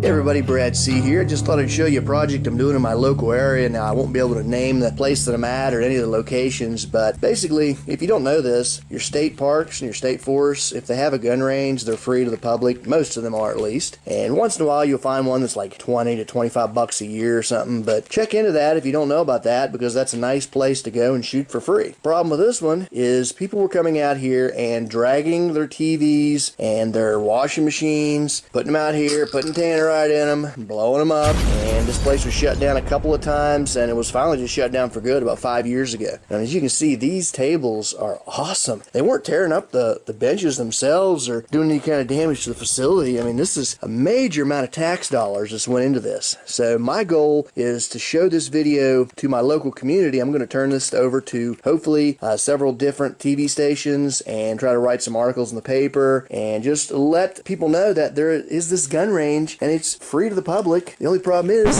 Hey everybody, Brad C here. Just thought I'd show you a project I'm doing in my local area. Now, I won't be able to name the place that I'm at or any of the locations, but basically, if you don't know this, your state parks and your state forests, if they have a gun range, they're free to the public. Most of them are, at least. And once in a while, you'll find one that's like 20 to 25 bucks a year or something, but check into that if you don't know about that, because that's a nice place to go and shoot for free. Problem with this one is people were coming out here and dragging their TVs and their washing machines, putting them out here, putting tannerite in them, blowing them up, and this place was shut down a couple of times, and it was finally just shut down for good about 5 years ago. And as you can see, these tables are awesome. They weren't tearing up the benches themselves or doing any kind of damage to the facility. I mean, this is a major amount of tax dollars that's went into this. So my goal is to show this video to my local community. I'm going to turn this over to hopefully several different TV stations and try to write some articles in the paper and just let people know that there is this gun range and it's free to the public. The only problem is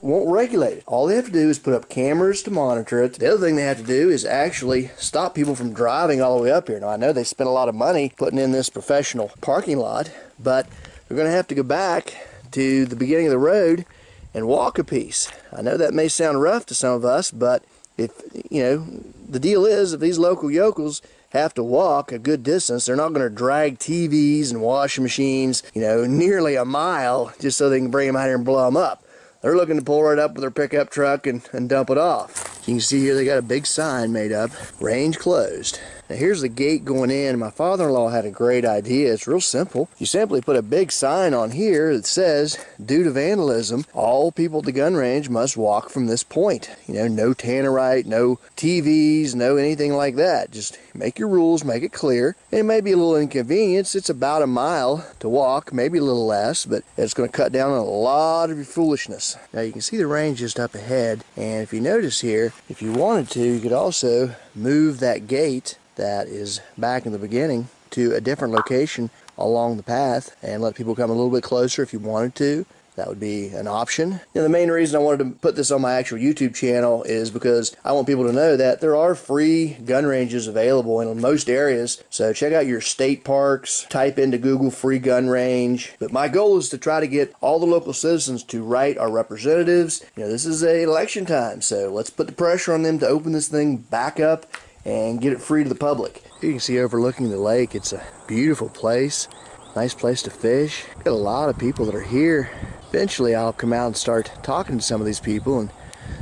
won't regulate it. All they have to do is put up cameras to monitor it. The other thing they have to do is actually stop people from driving all the way up here. Now, I know they spent a lot of money putting in this professional parking lot, but they're going to have to go back to the beginning of the road and walk a piece. I know that may sound rough to some of us, but if, you know, the deal is if these local yokels have to walk a good distance, they're not going to drag TVs and washing machines, you know, nearly a mile just so they can bring them out here and blow them up. They're looking to pull right up with their pickup truck and dump it off. You can see here they got a big sign made up, range closed. Now here's the gate going in. My father-in-law had a great idea. It's real simple. You simply put a big sign on here that says, due to vandalism, all people at the gun range must walk from this point. You know, no tannerite, no TVs, no anything like that. Just make your rules, make it clear. And it may be a little inconvenience. It's about a mile to walk, maybe a little less, but it's going to cut down on a lot of your foolishness. Now you can see the range just up ahead, and if you notice here, if you wanted to, you could also move that gate that is back in the beginning to a different location along the path and let people come a little bit closer if you wanted to. That would be an option. You know, the main reason I wanted to put this on my actual YouTube channel is because I want people to know that there are free gun ranges available in most areas. So check out your state parks, type into Google free gun range. But my goal is to try to get all the local citizens to write our representatives. You know, this is a election time, so let's put the pressure on them to open this thing back up and get it free to the public. You can see overlooking the lake. It's a beautiful place. Nice place to fish. Got a lot of people that are here. Eventually I'll come out and start talking to some of these people and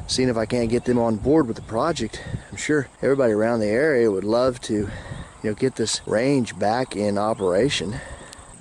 seeing if I can't get them on board with the project. I'm sure everybody around the area would love to, you know, get this range back in operation.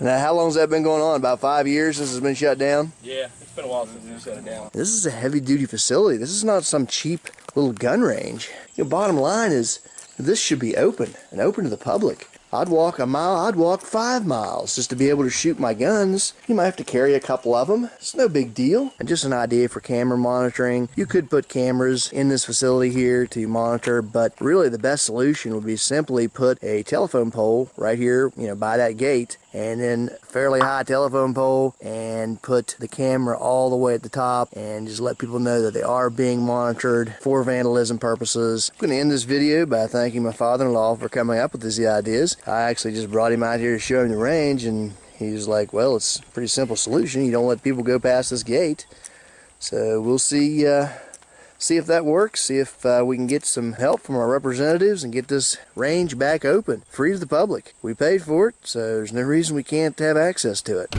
Now, how long has that been going on? About 5 years since it's been shut down? Yeah, it's been a while since we shut it down. This is a heavy-duty facility. This is not some cheap little gun range. You know, bottom line is this should be open and open to the public. I'd walk a mile, I'd walk 5 miles just to be able to shoot my guns. You might have to carry a couple of them. It's no big deal. And just an idea for camera monitoring. You could put cameras in this facility here to monitor, but really the best solution would be simply put a telephone pole right here, you know, by that gate, and then a fairly high telephone pole, and put the camera all the way at the top and just let people know that they are being monitored for vandalism purposes. I'm going to end this video by thanking my father-in-law for coming up with these ideas. I actually just brought him out here to show him the range, and he was like, well, it's a pretty simple solution. You don't let people go past this gate. So we'll see if that works, see if we can get some help from our representatives and get this range back open, free to the public. We paid for it, so there's no reason we can't have access to it.